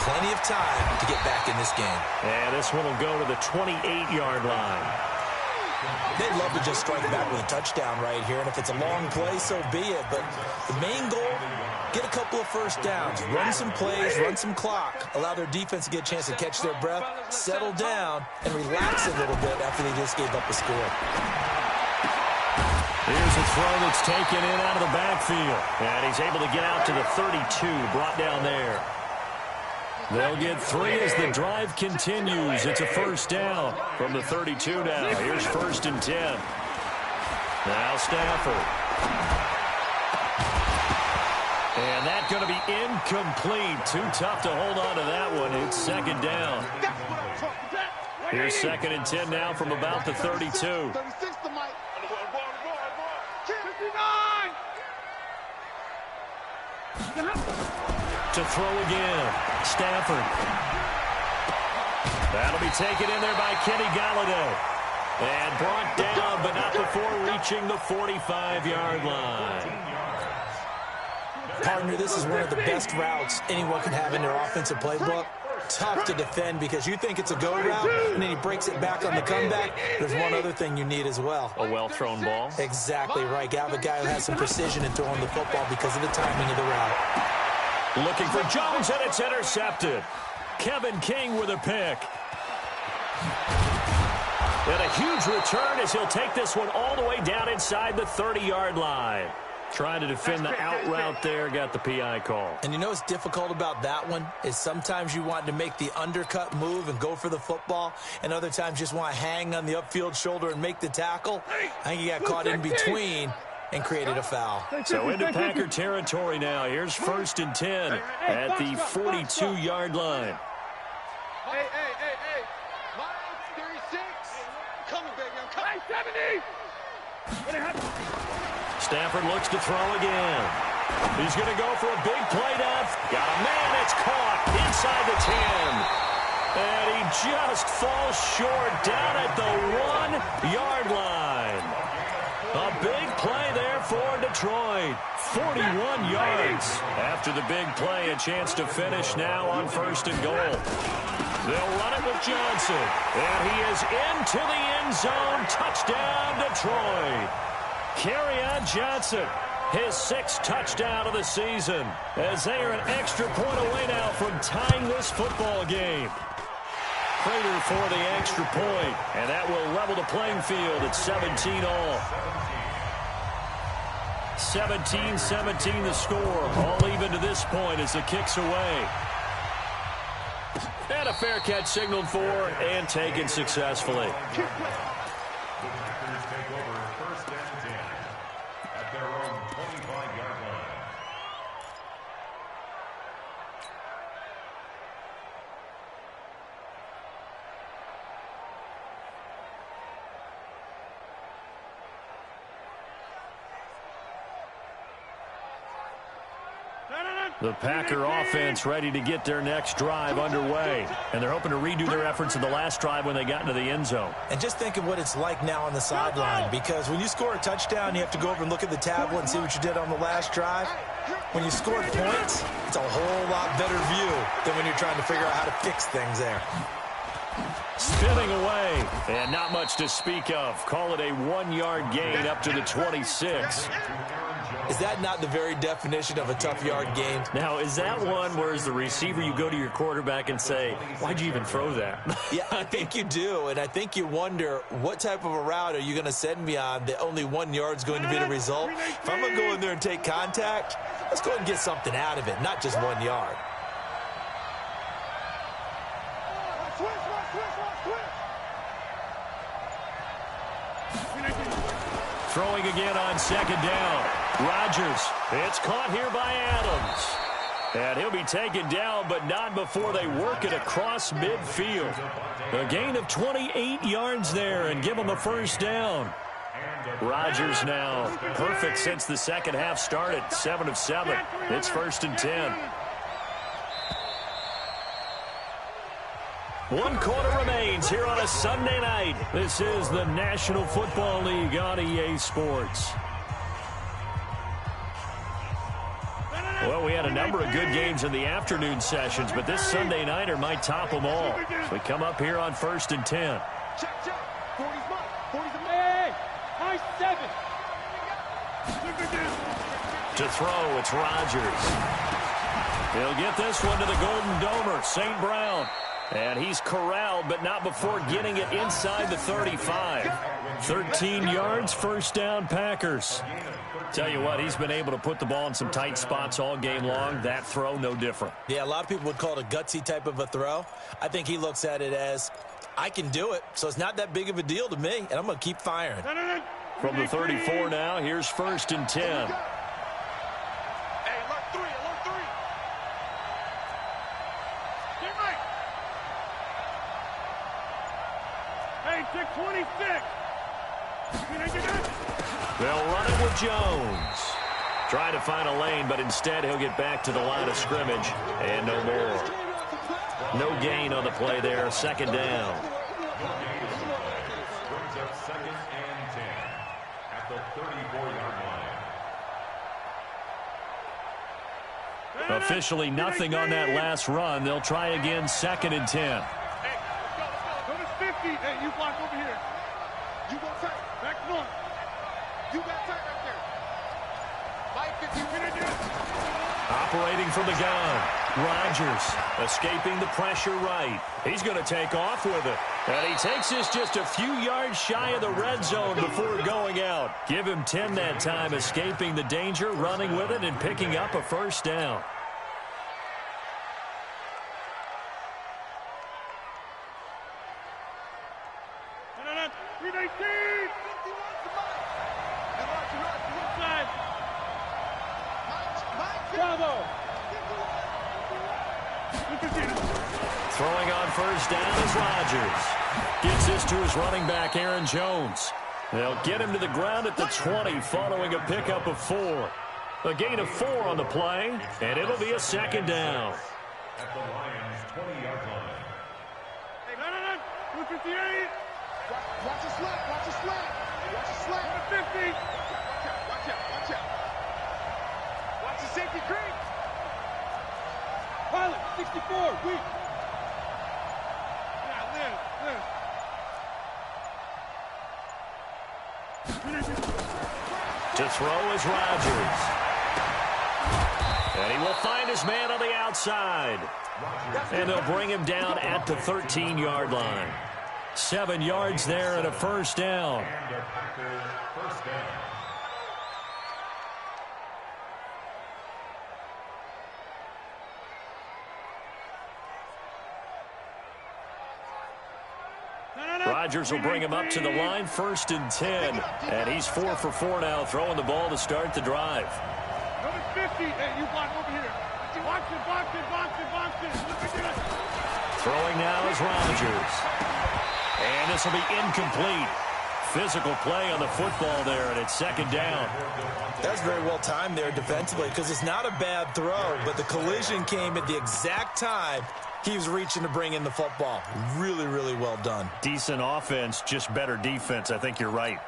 Plenty of time to get back in this game.
And this one will go to the 28-yard line.
They'd love to just strike back with a touchdown right here, and if it's a long play, so be it. But the main goal, get a couple of first downs, run some plays, run some clock, allow their defense to get a chance to catch their breath, settle down, and relax a little bit after they just gave up a score.
Here's a throw that's taken in out of the backfield. And he's able to get out to the 32, brought down there. They'll get 3 as the drive continues. It's a first down from the 32 now. Here's 1st and 10. Now Stafford. And that's going to be incomplete. Too tough to hold on to that one. It's 2nd down. Here's 2nd and 10 now from about the 32.
36 to Mike.
To throw again. Stafford. That'll be taken in there by Kenny Galladay. And brought down, but not before reaching the 45-yard line.
Partner, this is one of the best routes anyone can have in their offensive playbook. Tough to defend because you think it's a go route, and then he breaks it back on the comeback. There's one other thing you need as well.
A well-thrown ball.
Exactly right. You have a guy who has some precision in throwing the football because of the timing of the route.
Looking for Jones, and it's intercepted. Kevin King with a pick. And a huge return as he'll take this one all the way down inside the 30-yard line. Trying to defend the out route there, got the PI call.
And you know what's difficult about that one is sometimes you want to make the undercut move and go for the football, and other times just want to hang on the upfield shoulder and make the tackle. I think he got caught in between and created a foul.
So into Packer territory now. Here's 1st and 10 at the 42-yard line.
Hey. Miles, 36. Coming, baby. I'm coming. 70.
Stafford looks to throw again. He's going to go for a big play down. Got a man. It's caught inside the 10. And he just falls short down at the 1-yard line. A big play there for Detroit. 41 yards. After the big play, a chance to finish now on 1st and goal. They'll run it with Johnson. And he is into the end zone. Touchdown, Detroit. Kerryon Johnson, his 6th touchdown of the season, as they are an extra point away now from tying this football game. Prater for the extra point, and that will level the playing field at 17 all. 17-17 the score, all even to this point as the kick's away. And a fair catch signaled for and taken successfully. The Packer offense ready to get their next drive underway. And they're hoping to redo their efforts in the last drive when they got into the end zone.
And just think of what it's like now on the sideline, because when you score a touchdown, you have to go over and look at the tablet and see what you did on the last drive. When you scored points, it's a whole lot better view than when you're trying to figure out how to fix things there.
Spinning away, and not much to speak of. Call it a 1-yard gain up to the 26.
Is that not the very definition of a tough yard gain?
Now, is that one where as the receiver you go to your quarterback and say, why'd you even throw that?
Yeah, I think you do, and I think you wonder what type of a route are you going to send me on that only 1 yard's going to be the result? If I'm going to go in there and take contact, let's go ahead and get something out of it, not just 1 yard.
Throwing again on 2nd down. Rodgers. It's caught here by Adams. And he'll be taken down, but not before they work it across midfield. A gain of 28 yards there and give them a first down. Rodgers now perfect since the second half started. 7 of 7. It's 1st and 10. 1 quarter remains here on a Sunday night. This is the National Football League on EA Sports. Well, we had a number of good games in the afternoon sessions, but this Sunday nighter might top them all. So we come up here on 1st and 10.
Check. 40's mine. 40's a man. Nice 7.
To throw, it's Rodgers. He'll get this one to the Golden Domer, St. Brown. And he's corralled, but not before getting it inside the 35. 13 yards, first down, Packers. Tell you what, he's been able to put the ball in some tight spots all game long. That throw, no different.
Yeah, a lot of people would call it a gutsy type of a throw. I think he looks at it as, I can do it, so it's not that big of a deal to me, and I'm going to keep firing.
From the 34 now, here's 1st and 10.
Hey, alert three. Get right. Hey, 626.
They'll run it with Jones. Trying to find a lane, but instead he'll get back to the line of scrimmage, and no more. No gain on the play there, 2nd down.
Brings up 2nd and 10 at the 34-yard line.
Officially nothing on that last run. They'll try again, 2nd and 10.
Hey, let's go. Go to 50. Hey, you block over here. You go tight. Back north. You got tight right there. Fight 50.
Operating from the gun. Rodgers escaping the pressure right. He's going to take off with it. And he takes this just a few yards shy of the red zone before going out. Give him 10 that time, escaping the danger, running with it, and picking up a 1st down. Throwing on 1st down is Rodgers. Gets this to his running back, Aaron Jones. They'll get him to the ground at the 20 following a pickup of 4. A gain of 4 on the play, and it'll be a 2nd down.
At the Lions' 20-yard line.
Hey, 258. Watch the slant. Watch the slant. Watch the slant. 50. Watch out. Watch the safety creep. Pilot, 64, weak.
To throw is Rodgers. And he will find his man on the outside. And they'll bring him down at the 13-yard line. 7 yards there and a 1st down.
And a Packer 1st down.
Rodgers will bring him up to the line, 1st and 10. And he's 4 for 4 now, throwing the ball to start the drive.
Go to 50. Hey, you block over here. Box it.
Throwing now is Rodgers. And this will be incomplete. Physical play on the football there, and it's 2nd down.
That's very well timed there defensively because it's not a bad throw, but the collision came at the exact time he was reaching to bring in the football. Really, really well done.
Decent offense, just better defense. I think you're right.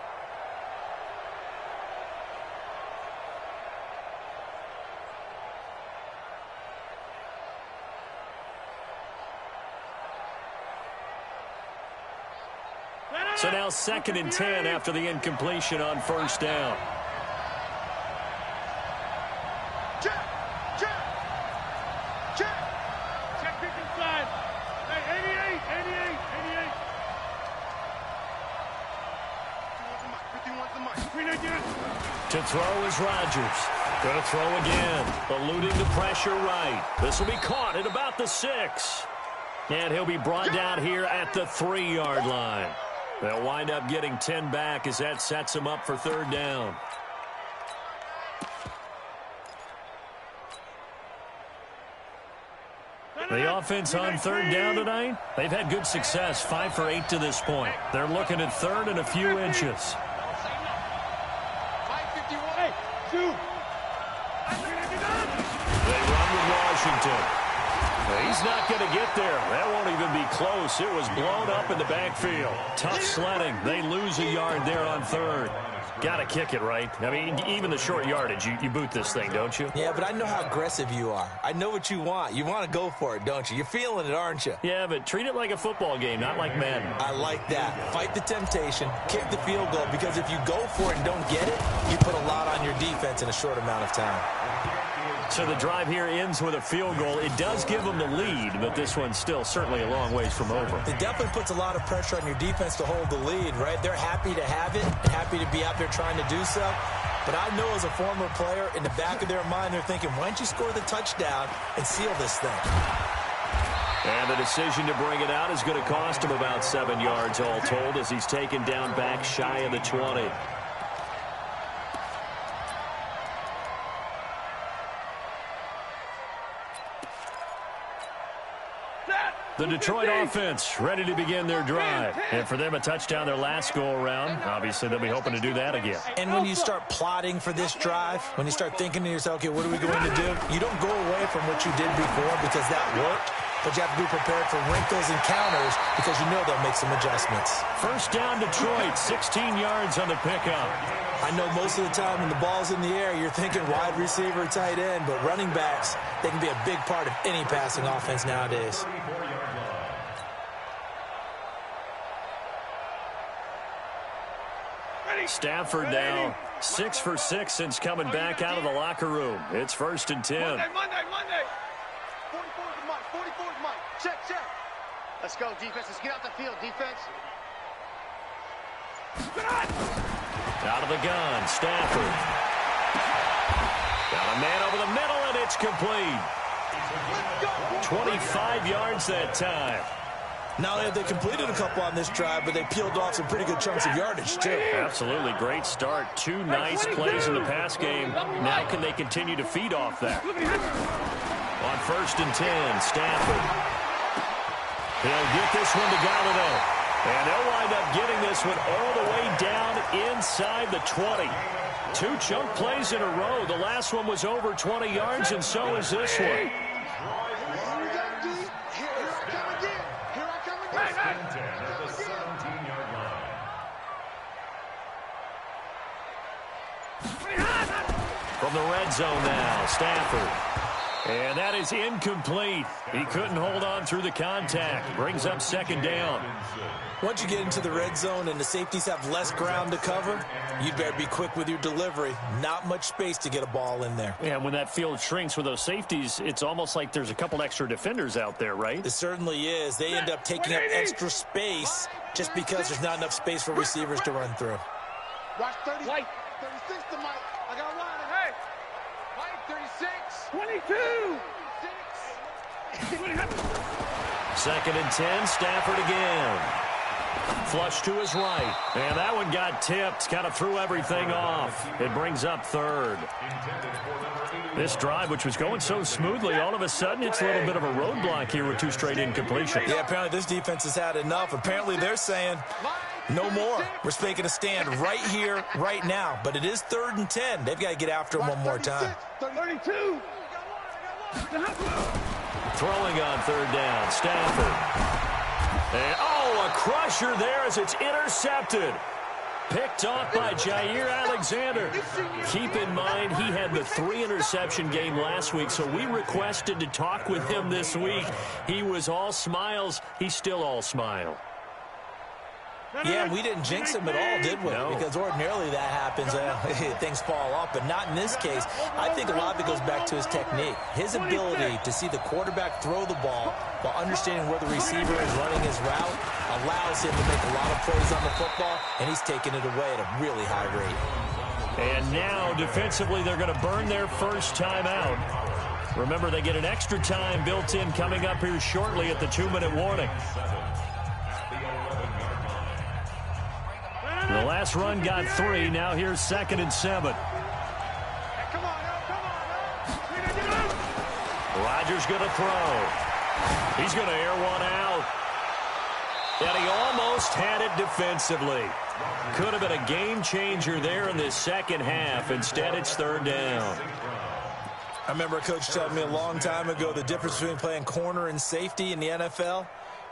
So now 2nd and 10 after the incompletion on 1st down.
Check big inside. Hey, 88. 51's the mic.
To throw is Rodgers. Going to throw again. Eluding the pressure right. This will be caught at about the 6. And he'll be brought down here at the 3-yard line. They'll wind up getting 10 back as that sets them up for 3rd down. The offense on 3rd down tonight, they've had good success, 5 for 8 to this point. They're looking at 3rd and a few inches. They run with Washington. He's not going to get there. That won't even be close. It was blown up in the backfield. Tough sledding. They lose a yard there on 3rd. Got to kick it, right? I mean, even the short yardage, you boot this thing, don't you?
Yeah, but I know how aggressive you are. I know what you want. You want to go for it, don't you? You're feeling it, aren't you?
Yeah, but treat it like a football game, not like Madden.
I like that. Fight the temptation, kick the field goal, because if you go for it and don't get it, you put a lot on your defense in a short amount of time.
So the drive here ends with a field goal. It does give them the lead, but this one's still certainly a long ways from over.
It definitely puts a lot of pressure on your defense to hold the lead, right? They're happy to have it and happy to be out there trying to do so. But I know as a former player, in the back of their mind, they're thinking, why don't you score the touchdown and seal this thing?
And the decision to bring it out is going to cost him about 7 yards all told as he's taken down back shy of the 20. The Detroit offense ready to begin their drive. And for them, a touchdown their last go-around. Obviously, they'll be hoping to do that again.
And when you start plotting for this drive, when you start thinking to yourself, okay, what are we going to do? You don't go away from what you did before because that worked. But you have to be prepared for wrinkles and counters because you know they'll make some adjustments.
First down, Detroit, 16 yards on the pickup.
I know most of the time when the ball's in the air, you're thinking wide receiver, tight end, but running backs, they can be a big part of any passing offense nowadays.
Stafford now 6 for 6 since coming back out of the locker room. It's 1st and 10.
Monday. 44's Mike. 44's Mike. Check. Let's go, defense. Let's get out the field, defense.
Out of the gun, Stafford. Got a man over the middle, and it's complete. 25 yards that time.
Not only have they completed a couple on this drive, but they peeled off some pretty good chunks of yardage, too.
Absolutely. Great start. 2 nice plays in the pass game. Now can they continue to feed off that? On 1st and 10, Stafford. He'll get this one to Galladay. And they'll wind up getting this one all the way down inside the 20. 2 chunk plays in a row. The last one was over 20 yards, and so is this one. From the red zone now, Stafford. And that is incomplete. He couldn't hold on through the contact. Brings up 2nd down.
Once you get into the red zone and the safeties have less ground to cover, you better be quick with your delivery. Not much space to get a ball in there.
Yeah, when that field shrinks with those safeties, it's almost like there's a couple extra defenders out there, right?
It certainly is. They end up taking up extra space just because there's not enough space for receivers to run through.
Watch 30. 36 to Mike. I got a line. Hey. Mike, 36. 22. 6.
2nd and 10, Stafford again. Flush to his right. And that one got tipped. Kind of threw everything off. It brings up 3rd. This drive, which was going so smoothly, all of a sudden it's a little bit of a roadblock here with 2 straight incompletions.
Yeah, apparently this defense has had enough. Apparently they're saying, no more. We're making a stand right here, right now. But it is 3rd and 10. They've got to get after him one more time.
32.
Throwing on 3rd down, Stafford. And, a crusher there as it's intercepted. Picked off by Jair Alexander. Keep in mind, he had the 3-interception game last week, so we requested to talk with him this week. He was all smiles. He's still all smile.
Yeah, we didn't jinx him at all, did we?
No.
Because ordinarily that happens. Things fall off, but not in this case. I think a lot of it goes back to his technique. His ability to see the quarterback throw the ball while understanding where the receiver is running his route allows him to make a lot of plays on the football, and he's taking it away at a really high rate.
And now, defensively, they're going to burn their first time out. Remember, they get an extra time built in coming up here shortly at the 2-minute warning. The last run got 3. Now here's 2nd and 7. Rodgers going to throw. He's going to air one out. And he almost had it defensively. Could have been a game changer there in this second half. Instead, it's 3rd down.
I remember a coach telling me a long time ago the difference between playing corner and safety in the NFL.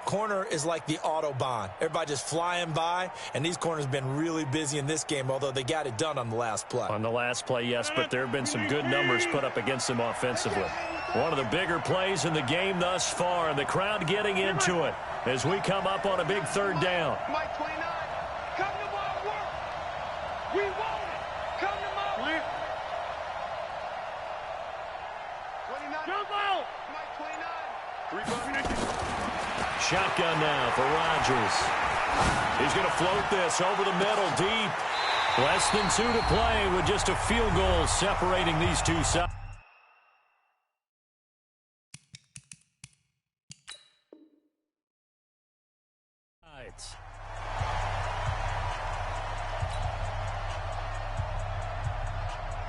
Corner is like the Autobahn. Everybody just flying by, and these corners have been really busy in this game, although they got it done on the last play.
On the last play, yes, but there have been some good numbers put up against them offensively. One of the bigger plays in the game thus far, and the crowd getting into it as we come up on a big 3rd down.
Mike 29. Come to my work. We want it. Come to my work.
Shotgun now for Rodgers. He's going to float this over the middle, deep. Less than 2 to play with just a field goal separating these two sides.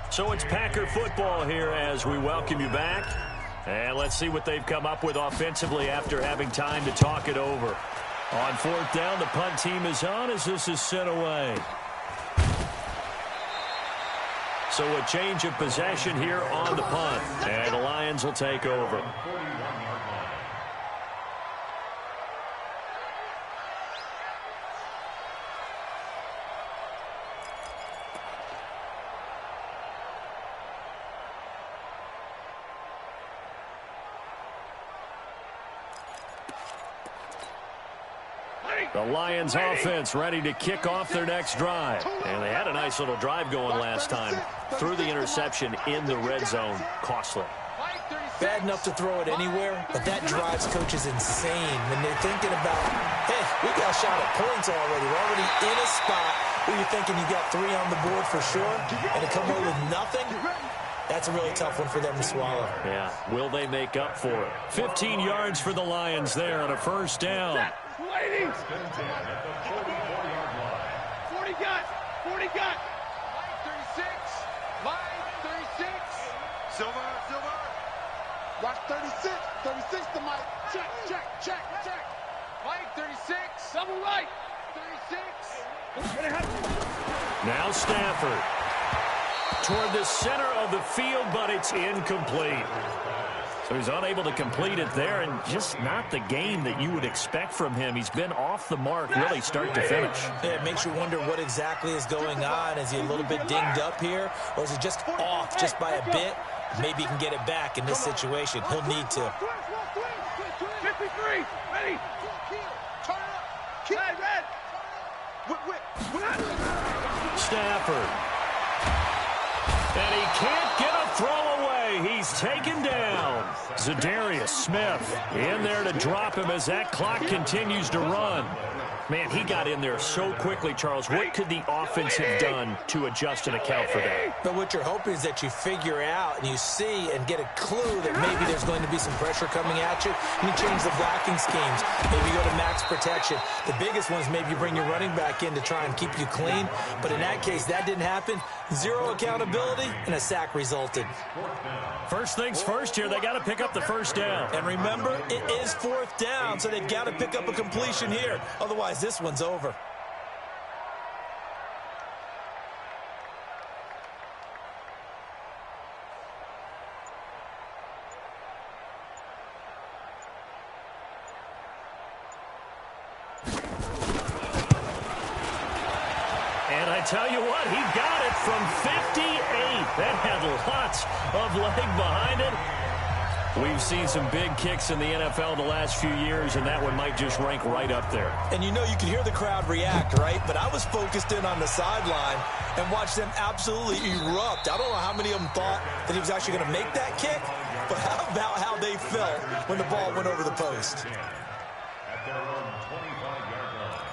So it's Packer football here as we welcome you back. And let's see what they've come up with offensively after having time to talk it over. On 4th down, the punt team is on as this is sent away. So a change of possession here on the punt. And the Lions will take over. The Lions offense ready to kick off their next drive. And they had a nice little drive going last time. Threw the interception in the red zone. Costly.
Bad enough to throw it anywhere, but that drives coaches insane when they're thinking about, hey, we got a shot at points already. We're already in a spot where you're thinking you got 3 on the board for sure, and to come away with nothing, that's a really tough one for them to swallow.
Yeah, will they make up for it? 15 yards for the Lions there on a first down.
40 got. 36. Line 36.
Silver. Watch 36. 36 to Mike. Check.
Mike 36. Double right. 36.
Now Stafford. Toward the center of the field, but it's incomplete. So he's unable to complete it there, and just not the game that you would expect from him. He's been off the mark really start to finish.
Yeah, it makes you wonder what exactly is going on. Is he a little bit dinged up here, or is he just off just by a bit? Maybe he can get it back in this situation. He'll need to.
53. Ready. Turn it up. Keep it red.
Stafford. And he can't get a throw away. He's taken down. Zadarius Smith in there to drop him as that clock continues to run. Man, he got in there so quickly, Charles. What could the offense have done to adjust and account for that?
But what you're hoping is that you figure out and you see and get a clue that maybe there's going to be some pressure coming at you. And you change the blocking schemes. Maybe you go to max protection. The biggest one is maybe you bring your running back in to try and keep you clean. But in that case, that didn't happen. 0 accountability, and a sack resulted.
First things first here, they got to pick up the first down.
And remember, it is 4th down, so they've got to pick up a completion here. Otherwise, this one's over.
And I tell you what, he got it from 58. That had lots of leg behind it. We've seen some big kicks in the NFL the last few years, and that one might just rank right up there.
And you know, you can hear the crowd react, right? But I was focused in on the sideline and watched them absolutely erupt. I don't know how many of them thought that he was actually going to make that kick, but how about how they felt when the ball went over the post?
At their own 25-yard line.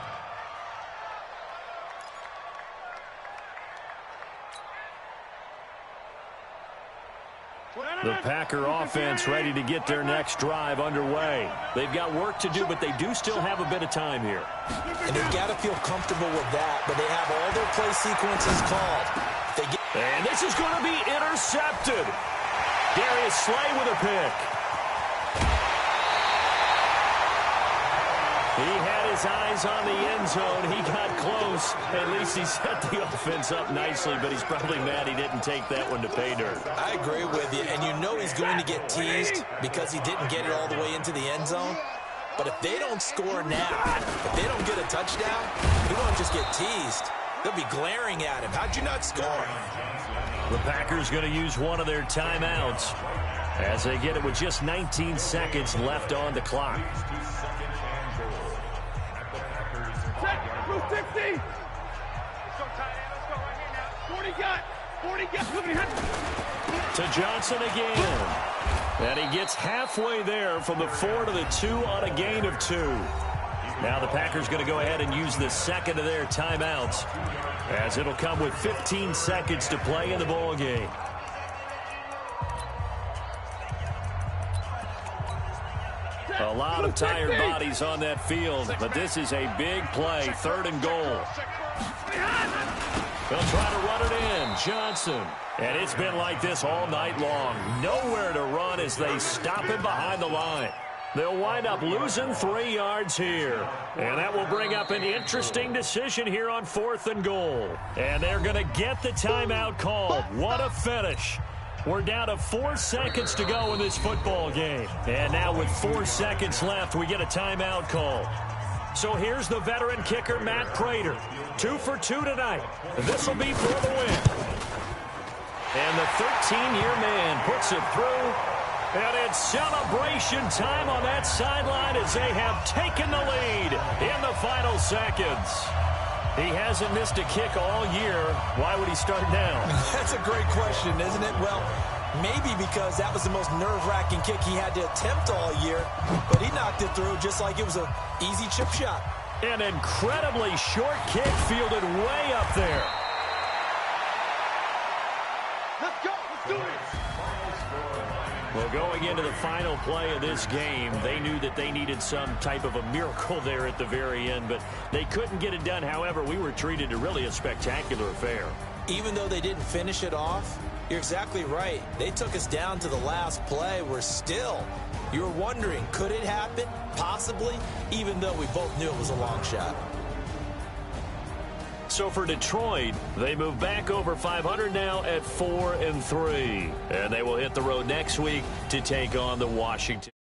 The Packer offense ready to get their next drive underway. They've got work to do, but they do still have a bit of time here.
And they've got to feel comfortable with that, but they have all their play sequences called.
And this is going to be intercepted. Darius Slay with a pick. He had his eyes on the end zone. He got close. At least he set the offense up nicely, but he's probably mad he didn't take that one to pay dirt.
I agree with you, and you know he's going to get teased because he didn't get it all the way into the end zone. But if they don't score now, if they don't get a touchdown, he won't just get teased. They'll be glaring at him. How'd you not score?
The Packers going to use one of their timeouts as they get it with just 19 seconds left on the clock.
60. Let's go, tight end. Let's go right here now. 40 got.
To Johnson again. And he gets halfway there from the 4 to the 2 on a gain of 2. Now the Packers going to go ahead and use the second of their timeouts, as it'll come with 15 seconds to play in the ball game. A lot of tired bodies on that field, but this is a big play, 3rd and goal. They'll try to run it in. Johnson. And it's been like this all night long. Nowhere to run as they stop him behind the line. They'll wind up losing 3 yards here. And that will bring up an interesting decision here on 4th and goal. And they're going to get the timeout called. What a finish. We're down to 4 seconds to go in this football game. And now with 4 seconds left, we get a timeout call. So here's the veteran kicker, Matt Prater. 2 for 2 tonight. This will be for the win. And the 13-year man puts it through. And it's celebration time on that sideline as they have taken the lead in the final seconds. He hasn't missed a kick all year. Why would he start now?
That's a great question, isn't it? Well, maybe because that was the most nerve-wracking kick he had to attempt all year. But he knocked it through just like it was an easy chip shot.
An incredibly short kick fielded way up there.
Let's go. Let's do it.
Well, going into the final play of this game, they knew that they needed some type of a miracle there at the very end, but they couldn't get it done. However, we were treated to really a spectacular affair.
Even though they didn't finish it off, you're exactly right. They took us down to the last play. We're still, you were wondering, could it happen? Possibly, even though we both knew it was a long shot.
So for Detroit, they move back over 500 now at 4-3. And they will hit the road next week to take on the Washington.